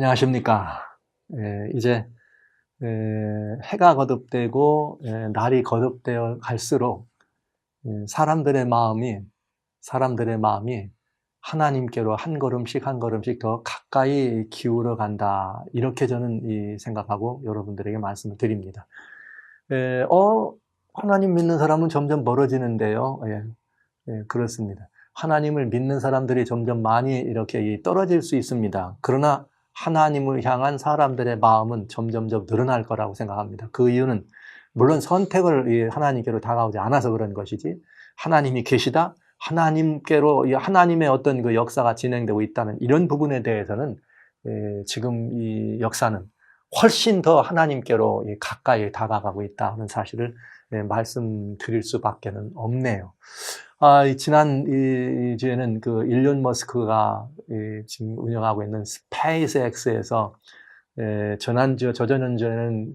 안녕하십니까. 이제 해가 거듭되고 날이 거듭되어 갈수록 사람들의 마음이 하나님께로 한 걸음씩 한 걸음씩 더 가까이 기울어 간다. 이렇게 저는 생각하고 여러분들에게 말씀을 드립니다. 하나님 믿는 사람은 점점 멀어지는데요. 그렇습니다. 하나님을 믿는 사람들이 점점 많이 이렇게 떨어질 수 있습니다. 그러나 하나님을 향한 사람들의 마음은 점점점 늘어날 거라고 생각합니다. 그 이유는 물론 선택을 하나님께로 다가오지 않아서 그런 것이지, 하나님이 계시다, 하나님께로 하나님의 어떤 그 역사가 진행되고 있다는 이런 부분에 대해서는 지금 이 역사는 훨씬 더 하나님께로 가까이 다가가고 있다는 사실을 말씀드릴 수밖에는 없네요. 지난 주에는 그 일론 머스크가 지금 운영하고 있는 스페이스X에서 저전전주에는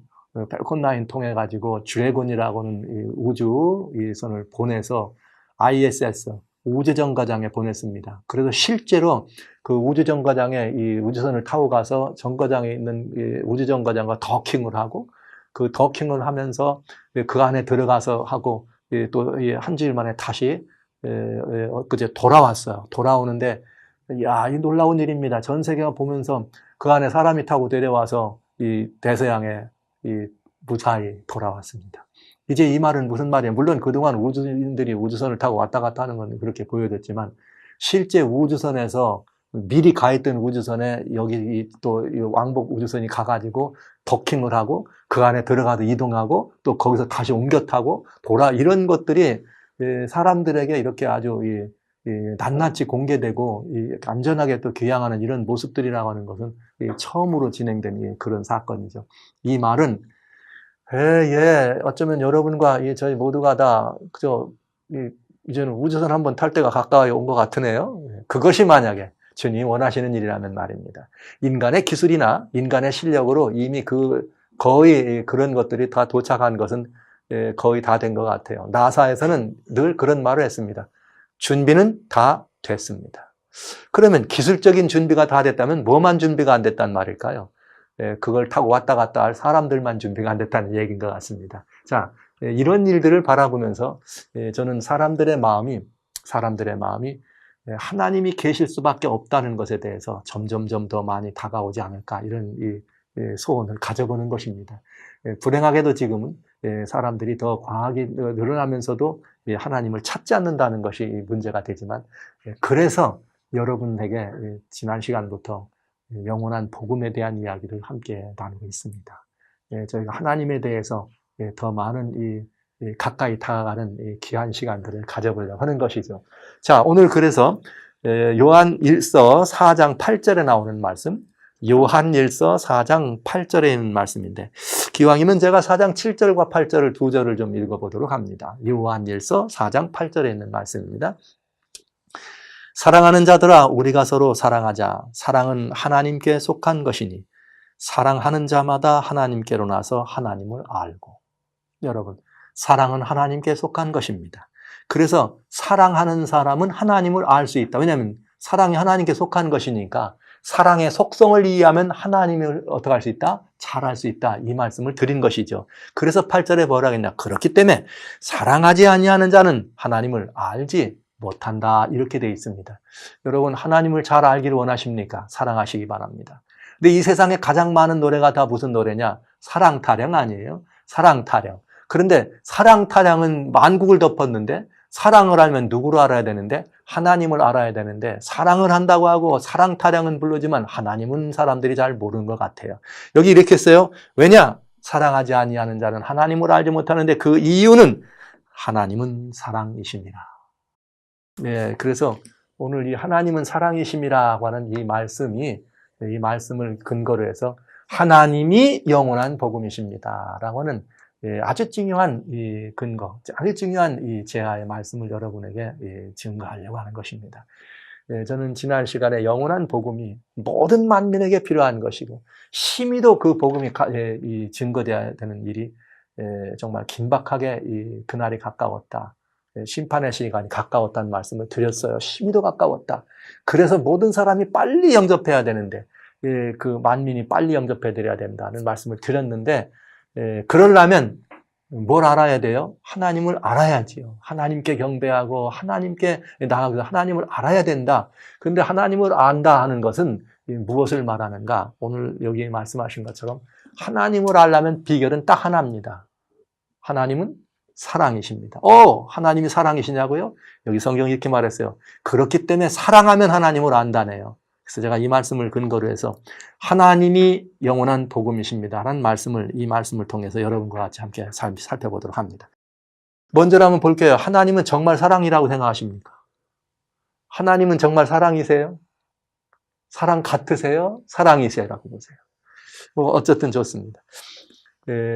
펠콘 9 통해 가지고 드래곤이라고는 우주선을 보내서 ISS 우주정거장에 보냈습니다. 그래서 실제로 그 우주정거장에 이 우주선을 타고 가서 정거장에 있는 우주정거장과 도킹을 하고, 그 도킹을 하면서 그 안에 들어가서 하고, 또 한 주일 만에 다시 그제 돌아왔어요. 돌아오는데 이 놀라운 일입니다. 전 세계가 보면서 그 안에 사람이 타고 내려와서 이 대서양에 무사히 돌아왔습니다. 이제 이 말은 무슨 말이에요? 물론 그동안 우주인들이 우주선을 타고 왔다 갔다 하는 건 그렇게 보여졌지만, 실제 우주선에서 미리 가 있던 우주선에 여기 또 왕복 우주선이 가가지고 도킹을 하고 그 안에 들어가서 이동하고 또 거기서 다시 옮겨 타고 이런 것들이 사람들에게 이렇게 아주 낱낱이 공개되고 안전하게 또 귀향하는 이런 모습들이라고 하는 것은 처음으로 진행된 그런 사건이죠. 이 말은 어쩌면 여러분과 저희 모두가 다 이제는 우주선 한번 탈 때가 가까이 온 것 같으네요. 그것이 만약에 주님 원하시는 일이라면 말입니다. 인간의 기술이나 인간의 실력으로 이미 거의 그런 것들이 다 도착한 것은 거의 다 된 것 같아요. 나사에서는 늘 그런 말을 했습니다. 준비는 다 됐습니다. 그러면 기술적인 준비가 다 됐다면 뭐만 준비가 안 됐단 말일까요? 그걸 타고 왔다 갔다 할 사람들만 준비가 안 됐다는 얘기인 것 같습니다. 자, 이런 일들을 바라보면서 저는 사람들의 마음이 하나님이 계실 수밖에 없다는 것에 대해서 점점점 더 많이 다가오지 않을까, 이런 소원을 가져보는 것입니다. 불행하게도 지금은 사람들이 더 과학이 늘어나면서도 하나님을 찾지 않는다는 것이 문제가 되지만, 그래서 여러분에게 지난 시간부터 영원한 복음에 대한 이야기를 함께 나누고 있습니다. 저희가 하나님에 대해서 더 많은 가까이 다가가는 귀한 시간들을 가져보려고 하는 것이죠. 자, 오늘 그래서 요한 1서 4장 8절에 나오는 말씀, 요한 1서 4장 8절에 있는 말씀인데, 기왕이면 제가 4장 7절과 8절을 두 절을 좀 읽어보도록 합니다. 요한 1서 4장 8절에 있는 말씀입니다. 사랑하는 자들아, 우리가 서로 사랑하자. 사랑은 하나님께 속한 것이니 사랑하는 자마다 하나님께로 나서 하나님을 알고. 여러분, 사랑은 하나님께 속한 것입니다. 그래서 사랑하는 사람은 하나님을 알 수 있다. 왜냐하면 사랑이 하나님께 속한 것이니까 사랑의 속성을 이해하면 하나님을 어떻게 할 수 있다? 잘 알 수 있다. 이 말씀을 드린 것이죠. 그래서 8절에 뭐라 하겠냐? 그렇기 때문에 사랑하지 아니하는 자는 하나님을 알지 못한다. 이렇게 되어 있습니다. 여러분, 하나님을 잘 알기를 원하십니까? 사랑하시기 바랍니다. 근데 이 세상에 가장 많은 노래가 다 무슨 노래냐? 사랑 타령 아니에요? 사랑 타령. 그런데 사랑 타령은 만국을 덮었는데, 사랑을 알면 누구를 알아야 되는데? 하나님을 알아야 되는데, 사랑을 한다고 하고 사랑 타령은 부르지만 하나님은 사람들이 잘 모르는 것 같아요. 여기 이렇게 써요. 왜냐? 사랑하지 아니하는 자는 하나님을 알지 못하는데 그 이유는 하나님은 사랑이십니다. 네, 그래서 오늘 이 하나님은 사랑이심이라고 하는 이 말씀을 근거로 해서 하나님이 영원한 복음이십니다라고 하는 아주 중요한 이 근거, 아주 중요한 이 제아의 말씀을 여러분에게 증거하려고 하는 것입니다. 저는 지난 시간에 영원한 복음이 모든 만민에게 필요한 것이고, 심히도 그 복음이 증거되어야 되는 일이 정말 긴박하게 그날이 가까웠다. 심판의 시간이 가까웠다는 말씀을 드렸어요. 심히도 가까웠다. 그래서 모든 사람이 빨리 영접해야 되는데, 그 만민이 빨리 영접해 드려야 된다는 말씀을 드렸는데, 그러려면 뭘 알아야 돼요? 하나님을 알아야지요. 하나님께 경배하고 하나님께 나아가서 하나님을 알아야 된다. 그런데 하나님을 안다 하는 것은 무엇을 말하는가? 오늘 여기 말씀하신 것처럼 하나님을 알려면 비결은 딱 하나입니다. 하나님은 사랑이십니다. 하나님이 사랑이시냐고요? 여기 성경이 이렇게 말했어요. 그렇기 때문에 사랑하면 하나님을 안다네요. 그래서 제가 이 말씀을 근거로 해서 하나님이 영원한 복음이십니다 라는 말씀을, 이 말씀을 통해서 여러분과 같이 함께 살펴보도록 합니다. 먼저 한번 볼게요. 하나님은 정말 사랑이라고 생각하십니까? 하나님은 정말 사랑이세요? 사랑 같으세요? 사랑이세요라고 보세요. 어쨌든 좋습니다.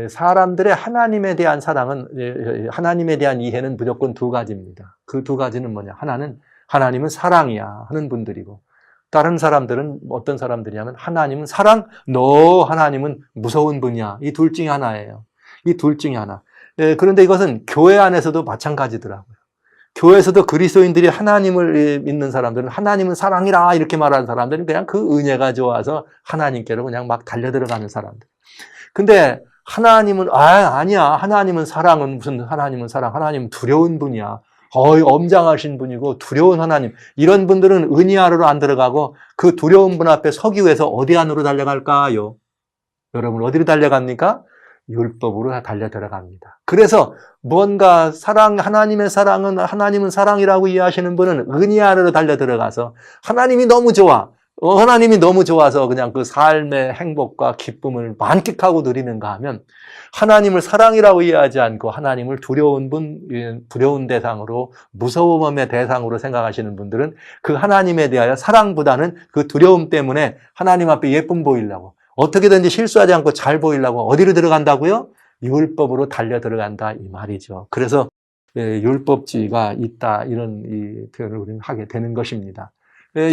사람들의 하나님에 대한 사랑은, 하나님에 대한 이해는 무조건 두 가지입니다. 그 두 가지는 뭐냐? 하나는 하나님은 사랑이야 하는 분들이고, 다른 사람들은 어떤 사람들이냐면 하나님은 사랑, 하나님은 무서운 분이야. 이 둘 중에 하나예요. 이 둘 중에 하나. 그런데 이것은 교회 안에서도 마찬가지더라고요. 교회에서도 그리스도인들이 하나님을 믿는 사람들은 하나님은 사랑이라 이렇게 말하는 사람들은 그냥 그 은혜가 좋아서 하나님께로 그냥 막 달려들어가는 사람들. 근데 하나님은 아니야. 하나님은 사랑은 무슨 하나님은 사랑. 하나님은 두려운 분이야. 엄장하신 분이고 두려운 하나님. 이런 분들은 은혜 아래로 안 들어가고 그 두려운 분 앞에 서기 위해서 어디 안으로 달려갈까요? 여러분 어디로 달려갑니까? 율법으로 달려 들어갑니다. 그래서 뭔가 하나님의 사랑은 하나님은 사랑이라고 이해하시는 분은 은혜 아래로 달려 들어가서 하나님이 너무 좋아. 하나님이 너무 좋아서 그냥 그 삶의 행복과 기쁨을 만끽하고 누리는가 하면 하나님을 사랑이라고 이해하지 않고 하나님을 두려운 대상으로 무서움의 대상으로 생각하시는 분들은 그 하나님에 대하여 사랑보다는 그 두려움 때문에 하나님 앞에 예쁨 보이려고 어떻게든지 실수하지 않고 잘 보이려고 어디로 들어간다고요? 율법으로 달려 들어간다 이 말이죠. 그래서 율법주의가 있다 이런 이 표현을 우리는 하게 되는 것입니다.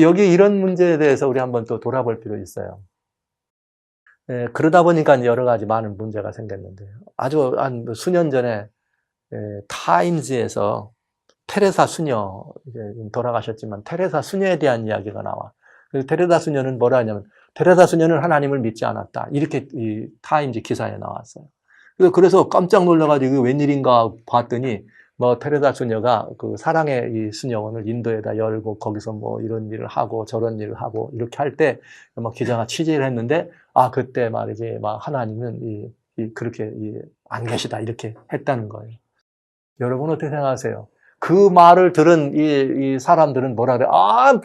여기 이런 문제에 대해서 우리 한번 또 돌아볼 필요 있어요. 그러다 보니까 여러 가지 많은 문제가 생겼는데요. 아주 한 수년 전에 타임즈에서 테레사 수녀, 이제 돌아가셨지만 테레사 수녀에 대한 이야기가 나와. 그래서 테레사 수녀는 뭐라 하냐면 테레사 수녀는 하나님을 믿지 않았다. 이렇게 이 타임즈 기사에 나왔어요. 그래서 깜짝 놀라가지고 웬일인가 봤더니 테레사 수녀가 그 사랑의 이 수녀원을 인도에다 열고 거기서 이런 일을 하고 저런 일을 하고 이렇게 할 때 기자가 취재를 했는데 그때 말이지 하나님은 그렇게 안 계시다 이렇게 했다는 거예요. 여러분 어떻게 생각하세요? 그 말을 들은 이 사람들은 뭐라 그래?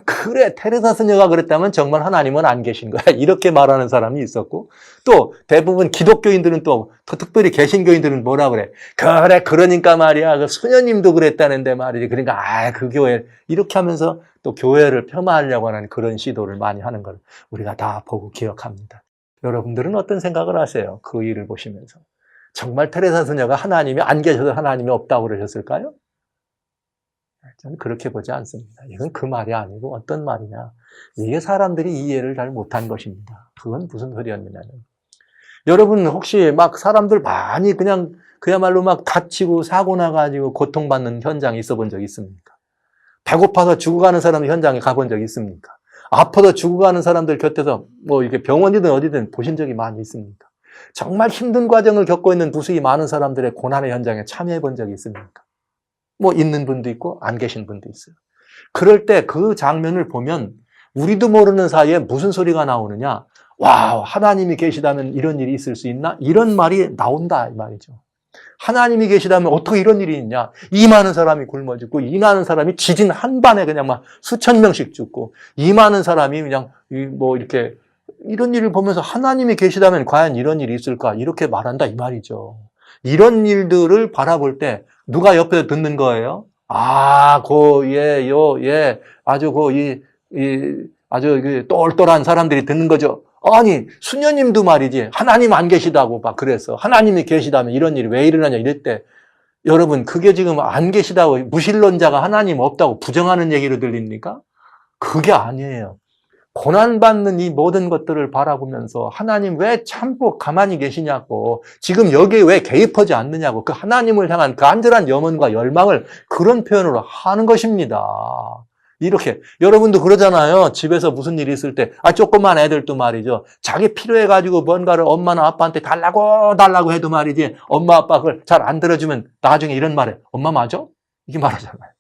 그래. 테레사 수녀가 그랬다면 정말 하나님은 안 계신 거야. 이렇게 말하는 사람이 있었고, 또 대부분 기독교인들은 또 특별히 개신교인들은 뭐라 그래? 그래. 그러니까 말이야. 그 수녀님도 그랬다는데 말이지. 그러니까 그 교회 이렇게 하면서 또 교회를 폄하하려고 하는 그런 시도를 많이 하는 걸 우리가 다 보고 기억합니다. 여러분들은 어떤 생각을 하세요? 그 일을 보시면서. 정말 테레사 수녀가 하나님이 안 계셔서 하나님이 없다고 그러셨을까요? 저는 그렇게 보지 않습니다. 이건 그 말이 아니고 어떤 말이냐. 이게 사람들이 이해를 잘 못한 것입니다. 그건 무슨 소리였느냐면. 여러분 혹시 사람들 많이 그냥 그야말로 다치고 사고 나가지고 고통받는 현장에 있어 본 적 있습니까? 배고파서 죽어가는 사람 현장에 가본 적 있습니까? 아파서 죽어가는 사람들 곁에서 이렇게 병원이든 어디든 보신 적이 많이 있습니까? 정말 힘든 과정을 겪고 있는 무수히 많은 사람들의 고난의 현장에 참여해 본 적이 있습니까? 있는 분도 있고 안 계신 분도 있어요. 그럴 때 그 장면을 보면 우리도 모르는 사이에 무슨 소리가 나오느냐. 와, 하나님이 계시다면 이런 일이 있을 수 있나? 이런 말이 나온다 이 말이죠. 하나님이 계시다면 어떻게 이런 일이 있냐? 이 많은 사람이 굶어 죽고 이 많은 사람이 지진 한 반에 그냥 수천 명씩 죽고 이 많은 사람이 그냥 이렇게 이런 일을 보면서 하나님이 계시다면 과연 이런 일이 있을까? 이렇게 말한다 이 말이죠. 이런 일들을 바라볼 때 누가 옆에서 듣는 거예요? 아주 아주 똘똘한 사람들이 듣는 거죠. 아니, 수녀님도 말이지. 하나님 안 계시다고 그랬어. 하나님이 계시다면 이런 일이 왜 일어나냐 이럴 때 여러분 그게 지금 안 계시다고 무신론자가 하나님 없다고 부정하는 얘기로 들립니까? 그게 아니에요. 고난받는 이 모든 것들을 바라보면서 하나님 왜 참고 가만히 계시냐고 지금 여기에 왜 개입하지 않느냐고 그 하나님을 향한 그 간절한 염원과 열망을 그런 표현으로 하는 것입니다. 이렇게. 여러분도 그러잖아요. 집에서 무슨 일이 있을 때, 조그만 애들도 말이죠. 자기 필요해가지고 뭔가를 엄마나 아빠한테 달라고 해도 말이지. 엄마, 아빠 그걸 잘 안 들어주면 나중에 이런 말해. 엄마 맞아? 이게 말하잖아요.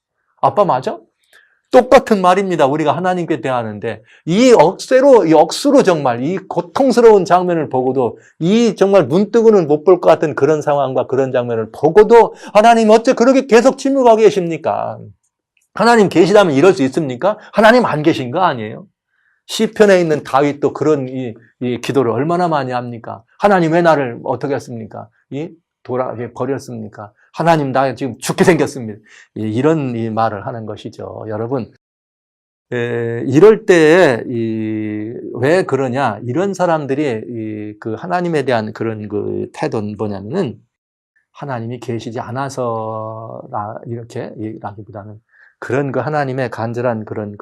아빠 맞아? 똑같은 말입니다. 우리가 하나님께 대하는데 이 억수로 정말 이 고통스러운 장면을 보고도 이 정말 눈 뜨고는 못 볼 것 같은 그런 상황과 그런 장면을 보고도 하나님 어째 그렇게 계속 침묵하고 계십니까? 하나님 계시다면 이럴 수 있습니까? 하나님 안 계신 거 아니에요? 시편에 있는 다윗도 그런 이 기도를 얼마나 많이 합니까? 하나님 왜 나를 어떻게 했습니까? 버렸습니까? 하나님 나 지금 죽게 생겼습니다. 이런 이 말을 하는 것이죠. 여러분, 이럴 때 왜 그러냐? 이런 사람들이 그 하나님에 대한 그런 그 태도는 뭐냐면은 하나님이 계시지 않아서 이라기보다는 그런 그 하나님의 간절한 그런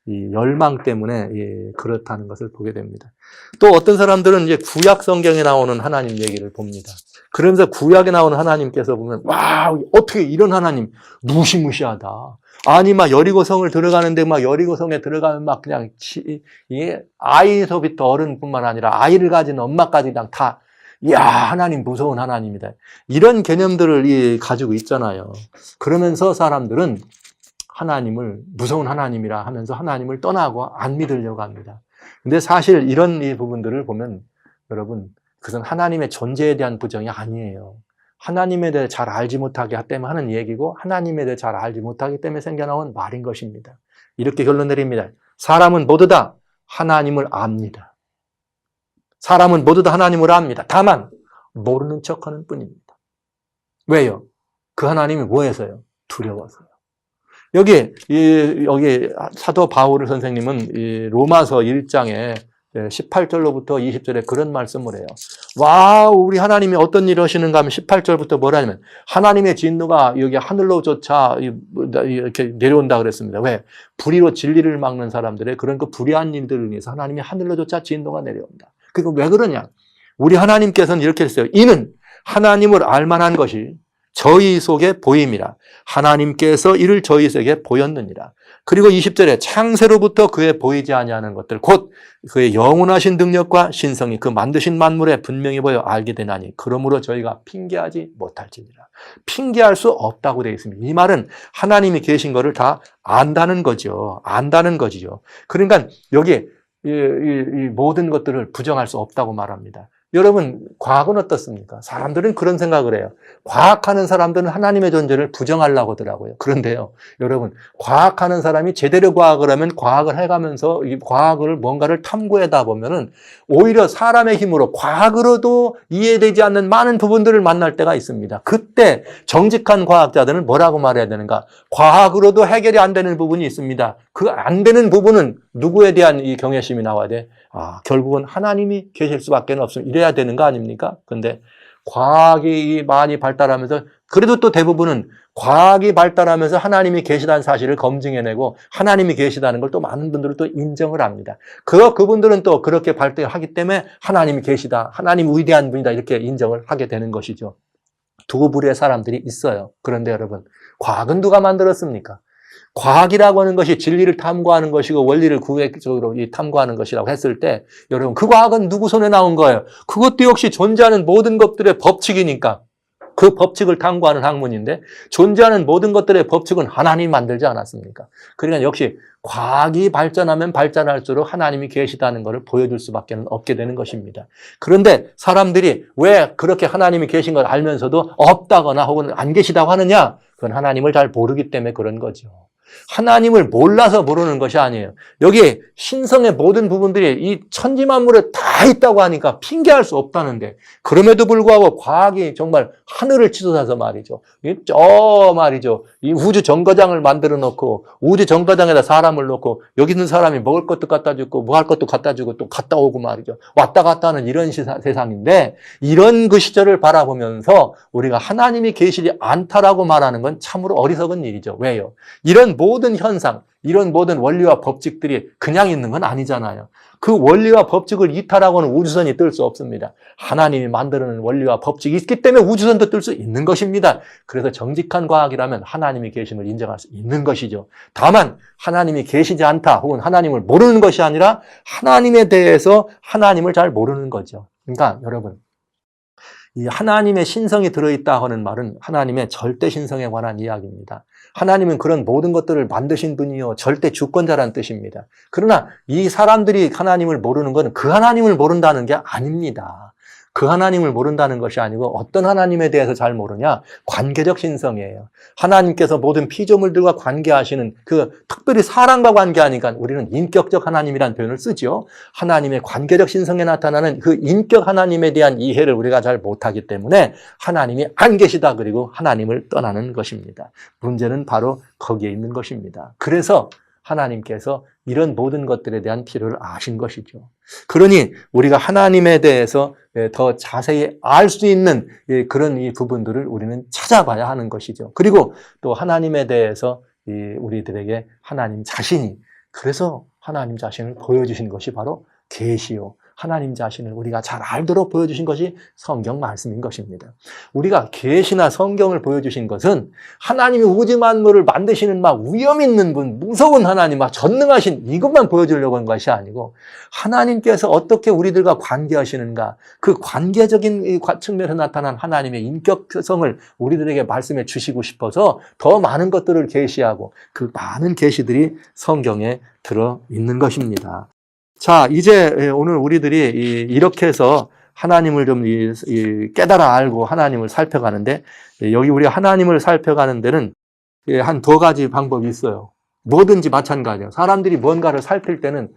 이 열망 때문에 그렇다는 것을 보게 됩니다. 또 어떤 사람들은 이제 구약 성경에 나오는 하나님 얘기를 봅니다. 그러면서 구약에 나오는 하나님께서 보면 와 어떻게 이런 하나님 무시무시하다. 아니 막 여리고성을 들어가는데 막 여리고성에 들어가면 막 그냥 아이서부터 어른뿐만 아니라 아이를 가진 엄마까지 그냥 다 이야 하나님 무서운 하나님이다. 이런 개념들을 가지고 있잖아요. 그러면서 사람들은 하나님을 무서운 하나님이라 하면서 하나님을 떠나고 안 믿으려고 합니다. 근데 사실 이런 이 부분들을 보면 여러분 그것은 하나님의 존재에 대한 부정이 아니에요. 하나님에 대해 잘 알지 못하기 때문에 하는 얘기고 하나님에 대해 잘 알지 못하기 때문에 생겨나온 말인 것입니다. 이렇게 결론 내립니다. 사람은 모두 다 하나님을 압니다. 사람은 모두 다 하나님을 압니다. 다만 모르는 척하는 뿐입니다. 왜요? 그 하나님이 뭐해서요? 두려워서요. 여기 사도 바울 선생님은 로마서 1장에 18절로부터 20절에 그런 말씀을 해요. 와, 우리 하나님이 어떤 일을 하시는가 하면 18절부터 뭐라 하냐면 하나님의 진노가 여기 하늘로조차 이렇게 내려온다 그랬습니다. 왜? 불의로 진리를 막는 사람들의 그런 그 불의한 일들을 위해서 하나님이 하늘로조차 진노가 내려온다. 그리고 왜 그러냐? 우리 하나님께서는 이렇게 했어요. 이는 하나님을 알만한 것이 저희 속에 보임이라. 하나님께서 이를 저희 속에 보였느니라. 그리고 20절에 창세로부터 그의 보이지 아니하는 것들 곧 그의 영원하신 능력과 신성이 그 만드신 만물에 분명히 보여 알게 되나니 그러므로 저희가 핑계하지 못할지니라. 핑계할 수 없다고 되어 있습니다. 이 말은 하나님이 계신 것을 다 안다는 거죠. 안다는 거지요. 그러니까 여기 이 모든 것들을 부정할 수 없다고 말합니다. 여러분, 과학은 어떻습니까? 사람들은 그런 생각을 해요. 과학하는 사람들은 하나님의 존재를 부정하려고 하더라고요. 그런데요, 여러분, 과학하는 사람이 제대로 과학을 하면 과학을 해가면서 이 과학을 뭔가를 탐구하다 보면은 오히려 사람의 힘으로 과학으로도 이해되지 않는 많은 부분들을 만날 때가 있습니다. 그때 정직한 과학자들은 뭐라고 말해야 되는가? 과학으로도 해결이 안 되는 부분이 있습니다. 그 안 되는 부분은 누구에 대한 이 경외심이 나와야 돼? 결국은 하나님이 계실 수밖에 없으면 이래야 되는 거 아닙니까? 근데 과학이 많이 발달하면서 그래도 또 대부분은 과학이 발달하면서 하나님이 계시다는 사실을 검증해내고 하나님이 계시다는 걸 또 많은 분들은 또 인정을 합니다. 그분들은 또 그렇게 발달하기 때문에 하나님이 계시다, 하나님 위대한 분이다 이렇게 인정을 하게 되는 것이죠. 두 부류의 사람들이 있어요. 그런데 여러분, 과학은 누가 만들었습니까? 과학이라고 하는 것이 진리를 탐구하는 것이고 원리를 구획적으로 탐구하는 것이라고 했을 때 여러분 그 과학은 누구 손에 나온 거예요? 그것도 역시 존재하는 모든 것들의 법칙이니까 그 법칙을 탐구하는 학문인데 존재하는 모든 것들의 법칙은 하나님이 만들지 않았습니까? 그러니까 역시 과학이 발전하면 발전할수록 하나님이 계시다는 것을 보여줄 수밖에 없게 되는 것입니다. 그런데 사람들이 왜 그렇게 하나님이 계신 걸 알면서도 없다거나 혹은 안 계시다고 하느냐? 그건 하나님을 잘 모르기 때문에 그런 거죠. 하나님을 몰라서 모르는 것이 아니에요. 여기 신성의 모든 부분들이 이 천지만물에 다 있다고 하니까 핑계할 수 없다는데 그럼에도 불구하고 과학이 정말 하늘을 치솟아서 말이죠. 이 우주 정거장을 만들어 놓고 우주 정거장에다 사람을 놓고 여기 있는 사람이 먹을 것도 갖다 주고 뭐 할 것도 갖다 주고 또 갔다 오고 말이죠. 왔다 갔다 하는 이런 세상인데 이런 그 시절을 바라보면서 우리가 하나님이 계시지 않다라고 말하는 건 참으로 어리석은 일이죠. 왜요? 이런 이런 모든 현상, 이런 모든 원리와 법칙들이 그냥 있는 건 아니잖아요. 그 원리와 법칙을 이탈하고는 우주선이 뜰 수 없습니다. 하나님이 만드는 원리와 법칙이 있기 때문에 우주선도 뜰 수 있는 것입니다. 그래서 정직한 과학이라면 하나님이 계심을 인정할 수 있는 것이죠. 다만 하나님이 계시지 않다 혹은 하나님을 모르는 것이 아니라 하나님에 대해서 하나님을 잘 모르는 거죠. 그러니까 여러분, 이 하나님의 신성이 들어있다 하는 말은 하나님의 절대 신성에 관한 이야기입니다. 하나님은 그런 모든 것들을 만드신 분이요 절대 주권자라는 뜻입니다. 그러나 이 사람들이 하나님을 모르는 건 그 하나님을 모른다는 게 아닙니다. 그 하나님을 모른다는 것이 아니고 어떤 하나님에 대해서 잘 모르냐? 관계적 신성이에요. 하나님께서 모든 피조물들과 관계하시는 특별히 사랑과 관계하니까 우리는 인격적 하나님이라는 표현을 쓰죠. 하나님의 관계적 신성에 나타나는 그 인격 하나님에 대한 이해를 우리가 잘 못하기 때문에 하나님이 안 계시다 그리고 하나님을 떠나는 것입니다. 문제는 바로 거기에 있는 것입니다. 그래서 하나님께서 이런 모든 것들에 대한 필요를 아신 것이죠. 그러니 우리가 하나님에 대해서 더 자세히 알 수 있는 그런 이 부분들을 우리는 찾아봐야 하는 것이죠. 그리고 또 하나님에 대해서 우리들에게 하나님 자신이, 그래서 하나님 자신을 보여주신 것이 바로 계시요, 하나님 자신을 우리가 잘 알도록 보여주신 것이 성경 말씀인 것입니다. 우리가 계시나 성경을 보여주신 것은 하나님이 우주 만물을 만드시는 막 위엄 있는 분, 무서운 하나님, 막 전능하신 이것만 보여주려고 한 것이 아니고 하나님께서 어떻게 우리들과 관계하시는가, 그 관계적인 측면에서 나타난 하나님의 인격성을 우리들에게 말씀해 주시고 싶어서 더 많은 것들을 계시하고 그 많은 계시들이 성경에 들어 있는 것입니다. 자, 이제 오늘 우리들이 이렇게 해서 하나님을 좀 깨달아 알고 하나님을 살펴가는데, 여기 우리 하나님을 살펴가는 데는 한 두 가지 방법이 있어요. 뭐든지 마찬가지예요. 사람들이 뭔가를 살필 때는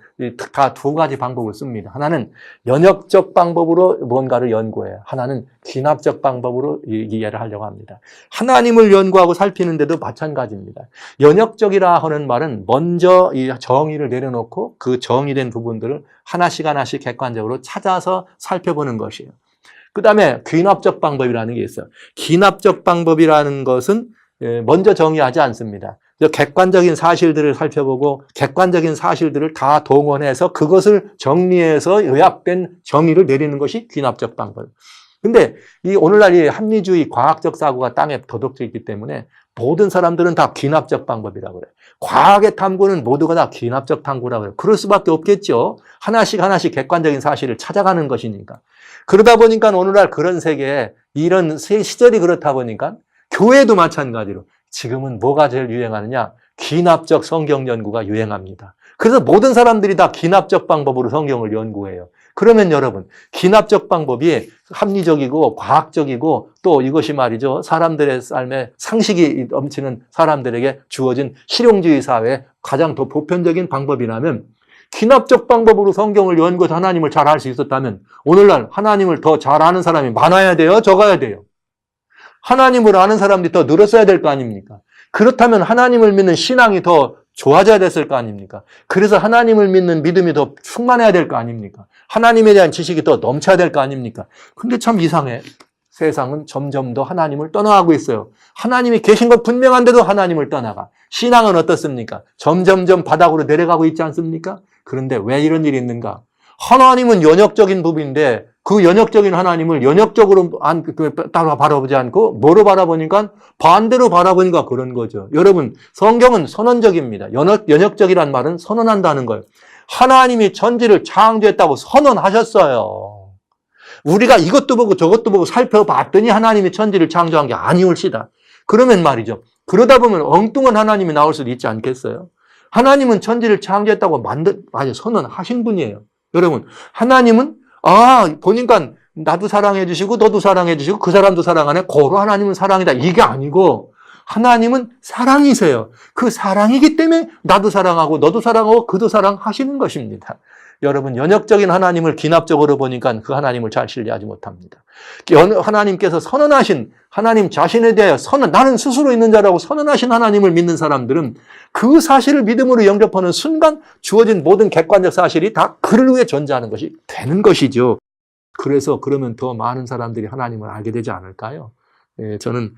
다 두 가지 방법을 씁니다. 하나는 연역적 방법으로 뭔가를 연구해요. 하나는 귀납적 방법으로 이해를 하려고 합니다. 하나님을 연구하고 살피는데도 마찬가지입니다. 연역적이라 하는 말은 먼저 이 정의를 내려놓고 그 정의된 부분들을 하나씩 하나씩 객관적으로 찾아서 살펴보는 것이에요. 그 다음에 귀납적 방법이라는 게 있어요. 귀납적 방법이라는 것은 먼저 정의하지 않습니다. 객관적인 사실들을 살펴보고 객관적인 사실들을 다 동원해서 그것을 정리해서 요약된 정의를 내리는 것이 귀납적 방법. 근데 이 오늘날 이 합리주의 과학적 사고가 땅에 도덕져 있기 때문에 모든 사람들은 다 귀납적 방법이라고 그래요. 과학의 탐구는 모두가 다 귀납적 탐구라고 해요. 그럴 수밖에 없겠죠. 하나씩 하나씩 객관적인 사실을 찾아가는 것이니까. 그러다 보니까 오늘날 그런 세계에 이런 시절이 그렇다 보니까 교회도 마찬가지로 지금은 뭐가 제일 유행하느냐? 귀납적 성경 연구가 유행합니다. 그래서 모든 사람들이 다 귀납적 방법으로 성경을 연구해요. 그러면 여러분, 귀납적 방법이 합리적이고 과학적이고 또 이것이 말이죠, 사람들의 삶에 상식이 넘치는 사람들에게 주어진 실용주의 사회의 가장 더 보편적인 방법이라면, 귀납적 방법으로 성경을 연구해서 하나님을 잘 알 수 있었다면 오늘날 하나님을 더 잘 아는 사람이 많아야 돼요? 적어야 돼요? 하나님을 아는 사람들이 더 늘었어야 될 거 아닙니까? 그렇다면 하나님을 믿는 신앙이 더 좋아져야 됐을 거 아닙니까? 그래서 하나님을 믿는 믿음이 더 충만해야 될 거 아닙니까? 하나님에 대한 지식이 더 넘쳐야 될 거 아닙니까? 근데 참 이상해. 세상은 점점 더 하나님을 떠나가고 있어요. 하나님이 계신 것 분명한데도 하나님을 떠나가. 신앙은 어떻습니까? 점점점 바닥으로 내려가고 있지 않습니까? 그런데 왜 이런 일이 있는가? 하나님은 연역적인 부분인데 그 연역적인 하나님을 연역적으로 따로 바라보지 않고 뭐로 바라보니까 반대로 바라보니까 그런 거죠. 여러분, 성경은 선언적입니다. 연역적이란 말은 선언한다는 거예요. 하나님이 천지를 창조했다고 선언하셨어요. 우리가 이것도 보고 저것도 보고 살펴봤더니 하나님이 천지를 창조한 게 아니올시다. 그러면 말이죠. 그러다 보면 엉뚱한 하나님이 나올 수도 있지 않겠어요? 하나님은 천지를 창조했다고 선언하신 분이에요. 여러분, 하나님은 보니까 나도 사랑해 주시고 너도 사랑해 주시고 그 사람도 사랑하네. 고로 하나님은 사랑이다. 이게 아니고 하나님은 사랑이세요. 그 사랑이기 때문에 나도 사랑하고 너도 사랑하고 그도 사랑하시는 것입니다. 여러분, 연역적인 하나님을 기납적으로 보니까 그 하나님을 잘 신뢰하지 못합니다. 하나님께서 선언하신 하나님 자신에 대하여 나는 스스로 있는 자라고 선언하신 하나님을 믿는 사람들은 그 사실을 믿음으로 영접하는 순간 주어진 모든 객관적 사실이 다 그를 위해 존재하는 것이 되는 것이죠. 그래서 그러면 더 많은 사람들이 하나님을 알게 되지 않을까요? 저는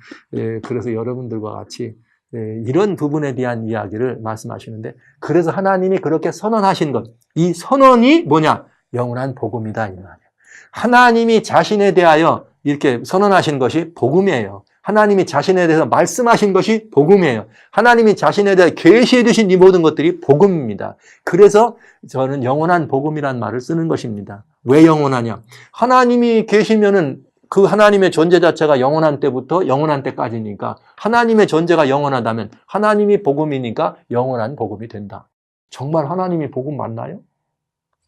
그래서 여러분들과 같이 이런 부분에 대한 이야기를 말씀하시는데, 그래서 하나님이 그렇게 선언하신 것, 이 선언이 뭐냐? 영원한 복음이다 이 말이에요. 하나님이 자신에 대하여 이렇게 선언하신 것이 복음이에요. 하나님이 자신에 대해서 말씀하신 것이 복음이에요. 하나님이 자신에 대해 계시해 주신 이 모든 것들이 복음입니다. 그래서 저는 영원한 복음이란 말을 쓰는 것입니다. 왜 영원하냐? 하나님이 계시면은 그 하나님의 존재 자체가 영원한 때부터 영원한 때까지니까, 하나님의 존재가 영원하다면 하나님이 복음이니까 영원한 복음이 된다. 정말 하나님이 복음 맞나요?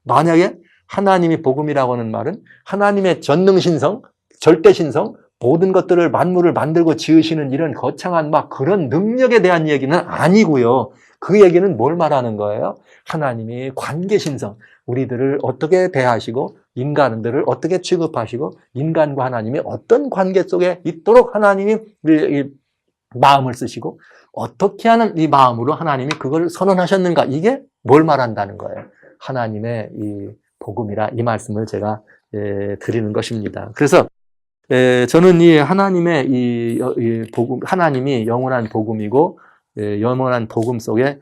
만약에 하나님이 복음이라고 하는 말은 하나님의 전능신성, 절대신성, 모든 것들을 만물을 만들고 지으시는 이런 거창한 막 그런 능력에 대한 얘기는 아니고요. 그 얘기는 뭘 말하는 거예요? 하나님이 관계신성, 우리들을 어떻게 대하시고 인간들을 어떻게 취급하시고 인간과 하나님이 어떤 관계 속에 있도록 하나님이 마음을 쓰시고 어떻게 하는 이 마음으로 하나님이 그걸 선언하셨는가, 이게 뭘 말한다는 거예요. 하나님의 이 복음이라 이 말씀을 제가 드리는 것입니다. 그래서 저는 이 하나님의 이 복음, 하나님이 영원한 복음이고 영원한 복음 속에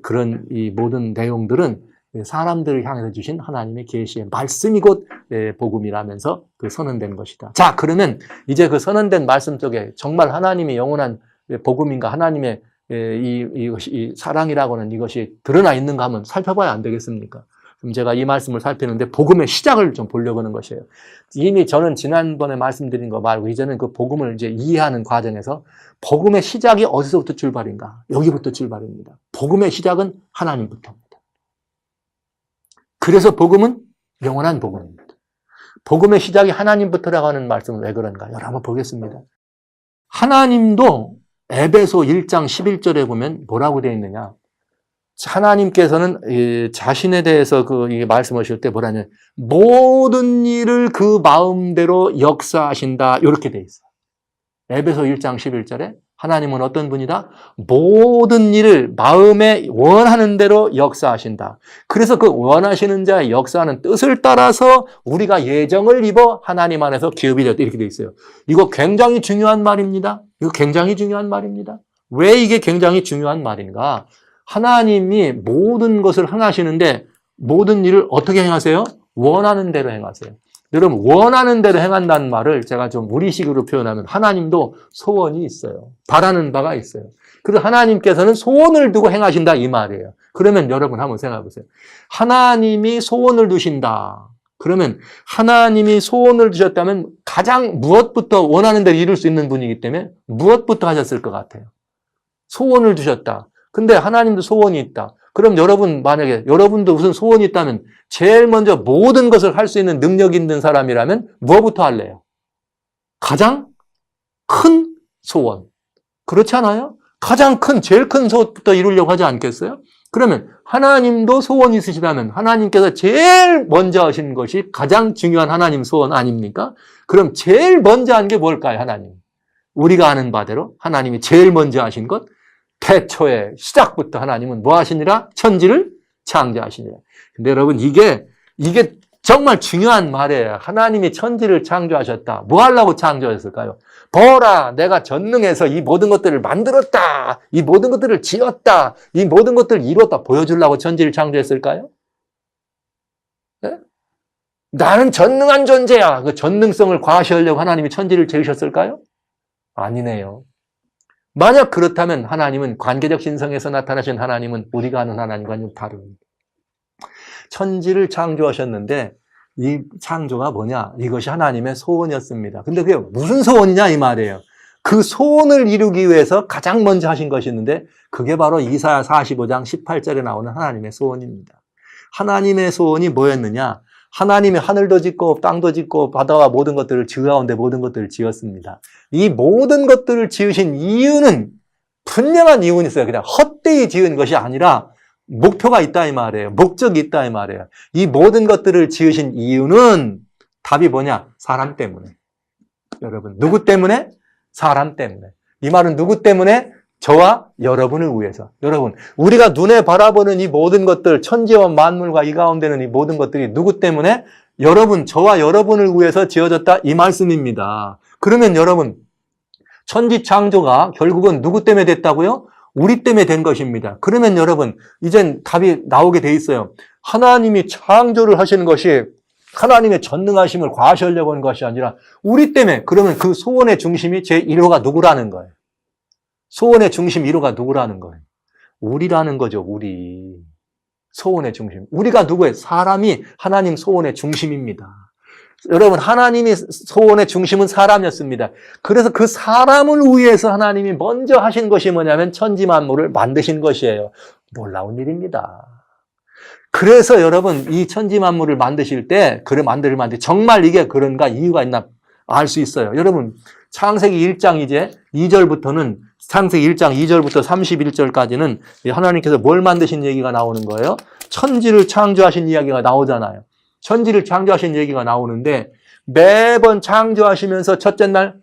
그런 이 모든 내용들은 사람들을 향해서 주신 하나님의 계시의 말씀이 곧 복음이라면서 그 선언된 것이다. 자, 그러면 이제 그 선언된 말씀 속에 정말 하나님이 영원한 복음인가, 하나님의 이 사랑이라고 하는 이것이 드러나 있는가 하면 살펴봐야 안 되겠습니까? 그럼 제가 이 말씀을 살피는데 복음의 시작을 좀 보려고 하는 것이에요. 이미 저는 지난번에 말씀드린 거 말고 이제는 그 복음을 이제 이해하는 과정에서 복음의 시작이 어디서부터 출발인가? 여기부터 출발입니다. 복음의 시작은 하나님부터입니다. 그래서 복음은 영원한 복음입니다. 복음의 시작이 하나님부터라고 하는 말씀은 왜 그런가? 여러분 한번 보겠습니다. 하나님도 에베소 1장 11절에 보면 뭐라고 되어 있느냐? 하나님께서는 자신에 대해서 말씀하실 때 뭐라냐? 모든 일을 그 마음대로 역사하신다. 이렇게 되어 있어요. 에베소 1장 11절에 하나님은 어떤 분이다? 모든 일을 마음에 원하는 대로 역사하신다. 그래서 그 원하시는 자의 역사하는 뜻을 따라서 우리가 예정을 입어 하나님 안에서 기업이 되었다. 이렇게 되어 있어요. 이거 굉장히 중요한 말입니다. 이거 굉장히 중요한 말입니다. 왜 이게 굉장히 중요한 말인가? 하나님이 모든 것을 행하시는데 모든 일을 어떻게 행하세요? 원하는 대로 행하세요. 여러분, 원하는 대로 행한다는 말을 제가 좀 우리식으로 표현하면 하나님도 소원이 있어요. 바라는 바가 있어요. 그래서 하나님께서는 소원을 두고 행하신다 이 말이에요. 그러면 여러분 한번 생각해 보세요. 하나님이 소원을 두신다. 그러면 하나님이 소원을 두셨다면 가장 무엇부터 원하는 대로 이룰 수 있는 분이기 때문에 무엇부터 하셨을 것 같아요? 소원을 두셨다. 근데 하나님도 소원이 있다. 그럼 여러분, 만약에 여러분도 무슨 소원이 있다면 제일 먼저 모든 것을 할 수 있는 능력 있는 사람이라면 무엇부터 할래요? 가장 큰 소원. 그렇지 않아요? 가장 큰, 제일 큰 소원부터 이루려고 하지 않겠어요? 그러면 하나님도 소원이 있으시다면 하나님께서 제일 먼저 하신 것이 가장 중요한 하나님 소원 아닙니까? 그럼 제일 먼저 한 게 뭘까요, 하나님? 우리가 아는 바대로 하나님이 제일 먼저 하신 것, 태초에 시작부터 하나님은 뭐 하시니라? 천지를 창조하시니라. 근데 여러분, 이게 정말 중요한 말이에요. 하나님이 천지를 창조하셨다. 뭐 하려고 창조하셨을까요? 보라, 내가 전능해서 이 모든 것들을 만들었다. 이 모든 것들을 지었다. 이 모든 것들을 이뤘다. 보여주려고 천지를 창조했을까요? 네? 나는 전능한 존재야. 그 전능성을 과시하려고 하나님이 천지를 지으셨을까요? 아니네요. 만약 그렇다면 하나님은 관계적 신성에서 나타나신 하나님은 우리가 아는 하나님과는 좀 다릅니다. 천지를 창조하셨는데 이 창조가 뭐냐? 이것이 하나님의 소원이었습니다. 근데 그게 무슨 소원이냐 이 말이에요. 그 소원을 이루기 위해서 가장 먼저 하신 것이 있는데 그게 바로 이사야 45장 18절에 나오는 하나님의 소원입니다. 하나님의 소원이 뭐였느냐? 하나님이 하늘도 짓고 땅도 짓고 바다와 모든 것들을 그 가운데 모든 것들을 지었습니다. 이 모든 것들을 지으신 이유는 분명한 이유는 있어요. 그냥 헛되이 지은 것이 아니라 목표가 있다 이 말이에요. 목적이 있다 이 말이에요. 이 모든 것들을 지으신 이유는 답이 뭐냐? 사람 때문에. 여러분, 누구 때문에? 사람 때문에. 이 말은 누구 때문에? 저와 여러분을 위해서. 여러분, 우리가 눈에 바라보는 이 모든 것들, 천지와 만물과 이 가운데는 이 모든 것들이 누구 때문에? 여러분, 저와 여러분을 위해서 지어졌다 이 말씀입니다. 그러면 여러분, 천지 창조가 결국은 누구 때문에 됐다고요? 우리 때문에 된 것입니다. 그러면 여러분, 이젠 답이 나오게 돼 있어요. 하나님이 창조를 하시는 것이 하나님의 전능하심을 과시하려고 하는 것이 아니라 우리 때문에, 그러면 그 소원의 중심이 제1호가 누구라는 거예요? 소원의 중심 1호가 누구라는 거예요? 우리라는 거죠, 우리. 소원의 중심. 우리가 누구예요? 사람이 하나님 소원의 중심입니다. 여러분, 하나님이 소원의 중심은 사람이었습니다. 그래서 그 사람을 위해서 하나님이 먼저 하신 것이 뭐냐면 천지 만물을 만드신 것이에요. 놀라운 일입니다. 그래서 여러분, 이 천지 만물을 만드실 때, 만들 정말 이게 그런가 이유가 있나 알 수 있어요. 여러분, 창세기 1장 이제 2절부터는 창세기 1장 2절부터 31절까지는 하나님께서 뭘 만드신 얘기가 나오는 거예요? 천지를 창조하신 이야기가 나오잖아요. 천지를 창조하신 얘기가 나오는데 매번 창조하시면서 첫째 날,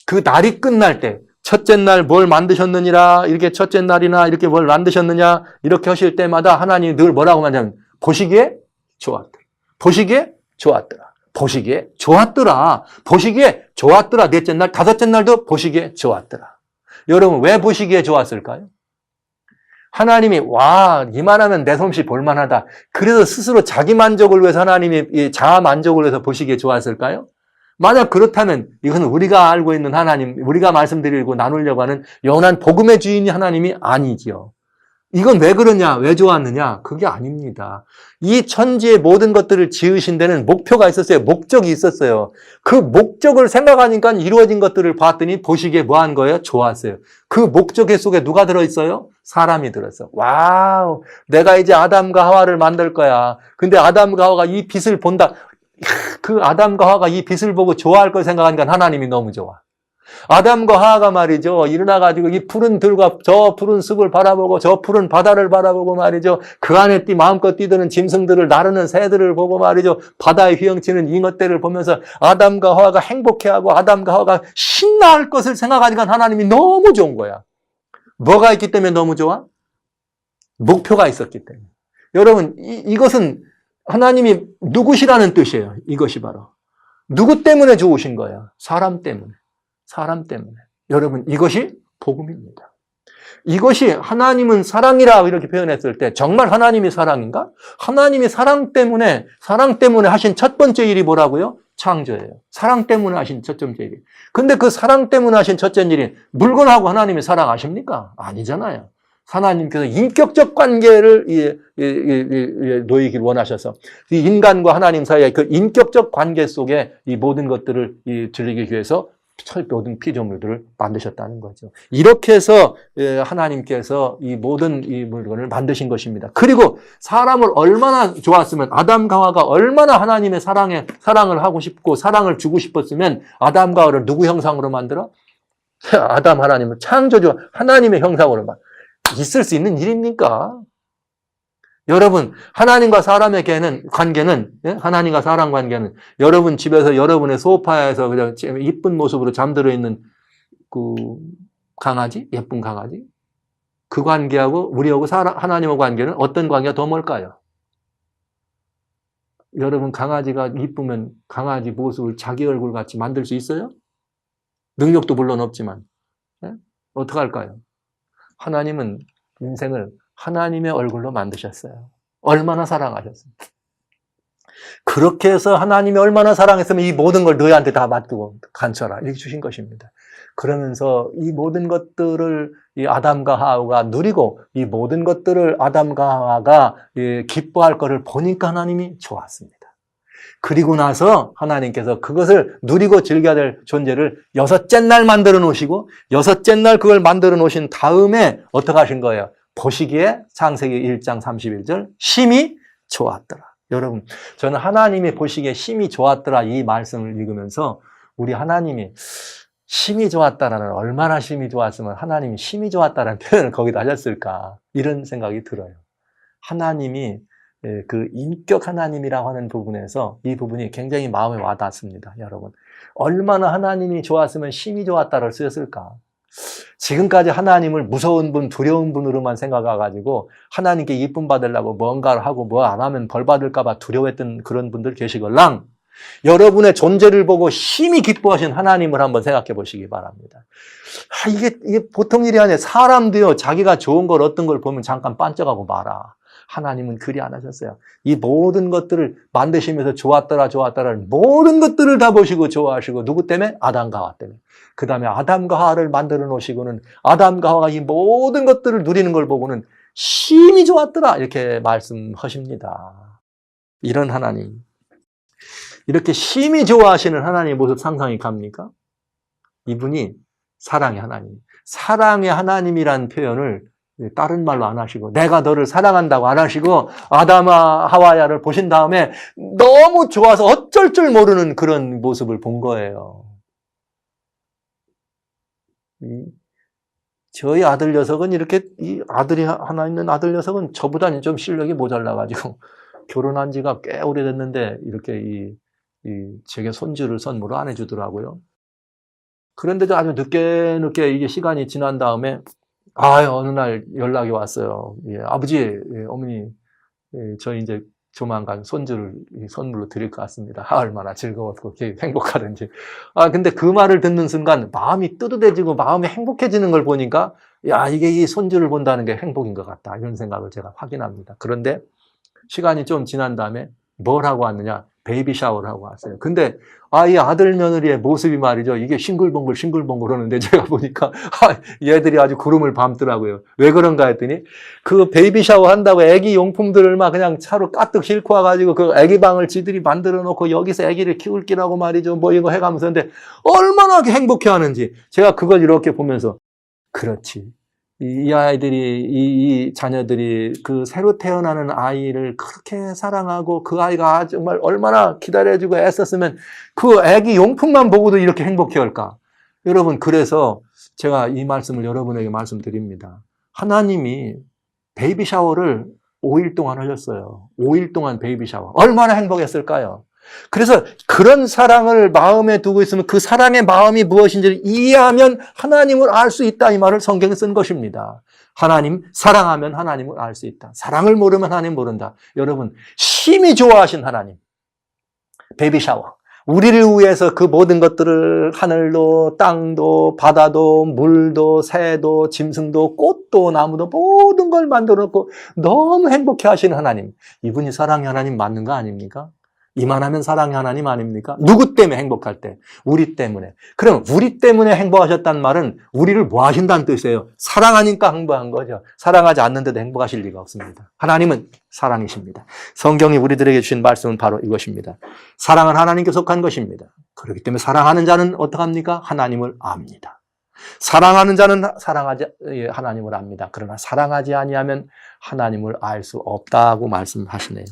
그 날이 끝날 때 첫째 날 뭘 만드셨느니라, 이렇게 첫째 날이나 이렇게 뭘 만드셨느냐, 이렇게 하실 때마다 하나님이 늘 뭐라고 말하냐면 보시기에 좋았더라. 보시기에 좋았더라. 보시기에 좋았더라. 보시기에 좋았더라. 넷째 날, 다섯째 날도 보시기에 좋았더라. 여러분, 왜 보시기에 좋았을까요? 하나님이 와, 이만하면 내 솜씨 볼만하다. 그래서 스스로 자기 만족을 위해서 하나님이 자아 만족을 위해서 보시기에 좋았을까요? 만약 그렇다면 이것은 우리가 알고 있는 하나님, 우리가 말씀드리고 나누려고 하는 영원한 복음의 주인이 하나님이 아니지요. 이건 왜 그러냐, 왜 좋았느냐? 그게 아닙니다. 이 천지의 모든 것들을 지으신 데는 목표가 있었어요. 목적이 있었어요. 그 목적을 생각하니까 이루어진 것들을 봤더니 보시기에 뭐 한 거예요? 좋았어요. 그 목적 속에 누가 들어있어요? 사람이 들어있어. 와우, 내가 이제 아담과 하와를 만들 거야. 근데 아담과 하와가 이 빛을 본다. 그 아담과 하와가 이 빛을 보고 좋아할 걸 생각하니까 하나님이 너무 좋아. 아담과 하와가 말이죠. 일어나가지고 이 푸른 들과 저 푸른 숲을 바라보고 저 푸른 바다를 바라보고 말이죠. 그 안에 마음껏 뛰드는 짐승들을 나르는 새들을 보고 말이죠. 바다에 휘영치는 잉어떼를 보면서 아담과 하와가 행복해하고 아담과 하와가 신나할 것을 생각하니까 하나님이 너무 좋은 거야. 뭐가 있기 때문에 너무 좋아? 목표가 있었기 때문에. 여러분, 이것은 하나님이 누구시라는 뜻이에요. 이것이 바로. 누구 때문에 좋으신 거예요? 사람 때문에. 사람 때문에. 여러분, 이것이 복음입니다. 이것이 하나님은 사랑이라 이렇게 표현했을 때 정말 하나님이 사랑인가? 하나님이 사랑 때문에 하신 첫 번째 일이 뭐라고요? 창조예요. 사랑 때문에 하신 첫 번째 일이. 근데 그 사랑 때문에 하신 첫째 일이 물건하고 하나님이 사랑하십니까? 아니잖아요. 하나님께서 인격적 관계를 놓이길 원하셔서 이 인간과 하나님 사이의 그 인격적 관계 속에 이 모든 것들을 들리기 위해서 모든 피조물들을 만드셨다는 거죠. 이렇게 해서 하나님께서 이 모든 이 물건을 만드신 것입니다. 그리고 사람을 얼마나 좋았으면, 아담과 하와가 얼마나 하나님의 사랑을 하고 싶고 사랑을 주고 싶었으면 아담과 하와를 누구 형상으로 만들어? 아담 하나님을 창조주 하나님의 형상으로 있을 수 있는 일입니까? 여러분, 하나님과 사람의 관계는, 하나님과 사람 관계는 여러분 집에서 여러분의 소파에서 그냥 이쁜 모습으로 잠들어 있는 그 강아지, 예쁜 강아지, 그 관계하고 우리하고 하나님의 관계는 어떤 관계가 더 멀까요? 여러분, 강아지가 이쁘면 강아지 모습을 자기 얼굴 같이 만들 수 있어요? 능력도 물론 없지만. 어떻게 할까요? 하나님은 인생을 하나님의 얼굴로 만드셨어요. 얼마나 사랑하셨습니까? 그렇게 해서 하나님이 얼마나 사랑했으면 이 모든 걸 너희한테 다 맡기고 간처라 이렇게 주신 것입니다. 그러면서 이 모든 것들을 이 아담과 하와가 누리고 이 모든 것들을 아담과 하와가 기뻐할 것을 보니까 하나님이 좋았습니다. 그리고 나서 하나님께서 그것을 누리고 즐겨야 될 존재를 여섯째 날 만들어 놓으시고 여섯째 날 그걸 만들어 놓으신 다음에 어떻게 하신 거예요? 보시기에 창세기 1장 31절 심히 좋았더라. 여러분, 저는 하나님이 보시기에 심히 좋았더라 이 말씀을 읽으면서 우리 하나님이 심히 좋았다라는, 얼마나 심히 좋았으면 하나님이 심히 좋았다라는 표현을 거기다 하셨을까, 이런 생각이 들어요. 하나님이 그 인격 하나님이라고 하는 부분에서 이 부분이 굉장히 마음에 와닿습니다. 여러분, 얼마나 하나님이 좋았으면 심히 좋았다를 쓰였을까. 지금까지 하나님을 무서운 분, 두려운 분으로만 생각해가지고 하나님께 이쁨 받으려고 뭔가를 하고 뭐 안 하면 벌 받을까 봐 두려워했던 그런 분들 계시걸랑 여러분의 존재를 보고 심히 기뻐하신 하나님을 한번 생각해 보시기 바랍니다. 이게 보통 일이 아니에요. 사람도요, 자기가 좋은 걸 어떤 걸 보면 잠깐 반짝하고 말아. 하나님은 그리 안 하셨어요. 이 모든 것들을 만드시면서 좋았더라 모든 것들을 다 보시고 좋아하시고, 누구 때문에? 아담과 하와 때문에. 그 다음에 아담과 하와를 만들어 놓으시고는 아담과 하와가 이 모든 것들을 누리는 걸 보고는 심히 좋았더라 이렇게 말씀하십니다. 이런 하나님, 이렇게 심히 좋아하시는 하나님의 모습 상상이 갑니까? 이분이 사랑의 하나님, 사랑의 하나님이란 표현을 다른 말로 안 하시고, 내가 너를 사랑한다고 안 하시고, 아담아 하와야를 보신 다음에 너무 좋아서 어쩔 줄 모르는 그런 모습을 본 거예요. 저희 아들 녀석은 이렇게, 이 아들이 하나 있는 아들 녀석은 저보다는 좀 실력이 모자라가지고 결혼한 지가 꽤 오래됐는데 이렇게 제게 손주를 선물을 안 해주더라고요. 그런데도 아주 늦게 이게 시간이 지난 다음에 어느 날 연락이 왔어요. 예, 아버지, 예, 어머니, 예, 저희 이제 조만간 손주를 선물로 드릴 것 같습니다. 얼마나 즐거웠고 행복하든지. 근데 그 말을 듣는 순간 마음이 뜨뜻해지고 마음이 행복해지는 걸 보니까, 이게 이 손주를 본다는 게 행복인 것 같다, 이런 생각을 제가 확인합니다. 그런데 시간이 좀 지난 다음에 뭘 하고 왔느냐? 베이비 샤워를 하고 왔어요. 근데 이 아들 며느리의 모습이 말이죠, 이게 싱글벙글 하는데 제가 보니까 얘들이 아주 구름을 밟더라고요. 왜 그런가 했더니 그 베이비 샤워 한다고 애기 용품들을 막 그냥 차로 까뜩 싣고 와가지고 그 애기 방을 지들이 만들어 놓고 여기서 애기를 키울 기라고 말이죠, 뭐 이거 해가면서. 근데 얼마나 행복해 하는지 제가 그걸 이렇게 보면서, 그렇지, 이 아이들이, 이 자녀들이 그 새로 태어나는 아이를 그렇게 사랑하고 그 아이가 정말 얼마나 기다려주고 애썼으면 그 아기 용품만 보고도 이렇게 행복해 할까? 여러분, 그래서 제가 이 말씀을 여러분에게 말씀드립니다. 하나님이 베이비 샤워를 5일 동안 하셨어요. 5일 동안 베이비 샤워. 얼마나 행복했을까요? 그래서 그런 사랑을 마음에 두고 있으면 그 사랑의 마음이 무엇인지를 이해하면 하나님을 알 수 있다, 이 말을 성경에 쓴 것입니다. 하나님, 사랑하면 하나님을 알 수 있다. 사랑을 모르면 하나님 모른다. 여러분, 심히 좋아하신 하나님, 베이비 샤워, 우리를 위해서 그 모든 것들을, 하늘도 땅도 바다도 물도 새도 짐승도 꽃도 나무도 모든 걸 만들어 놓고 너무 행복해 하시는 하나님, 이분이 사랑의 하나님 맞는 거 아닙니까? 이만하면 사랑의 하나님 아닙니까? 누구 때문에 행복할 때? 우리 때문에. 그럼 우리 때문에 행복하셨다는 말은 우리를 뭐 하신다는 뜻이에요? 사랑하니까 행복한 거죠. 사랑하지 않는데도 행복하실 리가 없습니다. 하나님은 사랑이십니다. 성경이 우리들에게 주신 말씀은 바로 이것입니다. 사랑은 하나님께 속한 것입니다. 그렇기 때문에 사랑하는 자는 어떡합니까? 하나님을 압니다. 사랑하는 자는 하나님을 압니다. 그러나 사랑하지 아니하면 하나님을 알 수 없다고 말씀하시네요.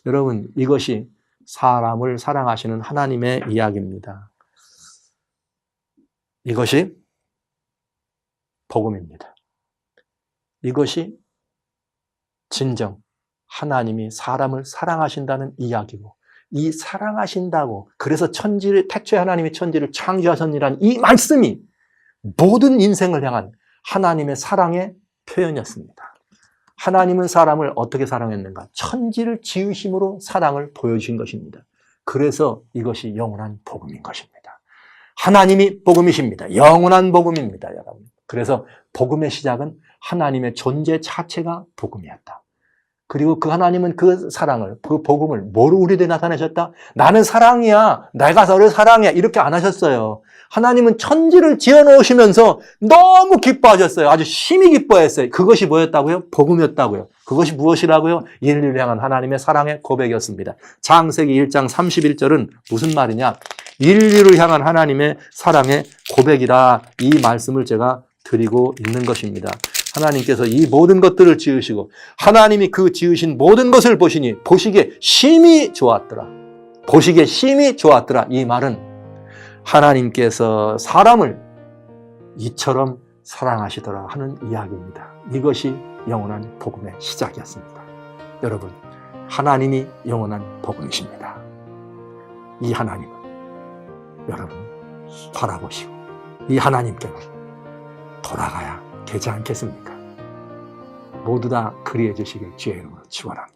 여러분, 이것이 사람을 사랑하시는 하나님의 이야기입니다. 이것이 복음입니다. 이것이 진정 하나님이 사람을 사랑하신다는 이야기고, 이 사랑하신다고, 그래서 태초에 하나님이 천지를 창조하셨니라는 이 말씀이 모든 인생을 향한 하나님의 사랑의 표현이었습니다. 하나님은 사람을 어떻게 사랑했는가? 천지를 지으심으로 사랑을 보여주신 것입니다. 그래서 이것이 영원한 복음인 것입니다. 하나님이 복음이십니다. 영원한 복음입니다, 여러분. 그래서 복음의 시작은 하나님의 존재 자체가 복음이었다. 그리고 그 하나님은 그 사랑을, 그 복음을 뭐로 우리들에 나타내셨다? 나는 사랑이야, 내가 너를 사랑해, 이렇게 안 하셨어요. 하나님은 천지를 지어놓으시면서 너무 기뻐하셨어요. 아주 심히 기뻐했어요. 그것이 뭐였다고요? 복음이었다고요. 그것이 무엇이라고요? 인류를 향한 하나님의 사랑의 고백이었습니다. 창세기 1장 31절은 무슨 말이냐? 인류를 향한 하나님의 사랑의 고백이라, 이 말씀을 제가 드리고 있는 것입니다. 하나님께서 이 모든 것들을 지으시고 하나님이 그 지으신 모든 것을 보시니 보시기에 심히 좋았더라. 보시기에 심히 좋았더라. 이 말은 하나님께서 사람을 이처럼 사랑하시더라 하는 이야기입니다. 이것이 영원한 복음의 시작이었습니다. 여러분, 하나님이 영원한 복음이십니다. 이 하나님은 여러분 바라보시고 이 하나님께로 돌아가야 되지 않겠습니까? 모두 다 그리해 주시길 주의 이름으로 축원합니다.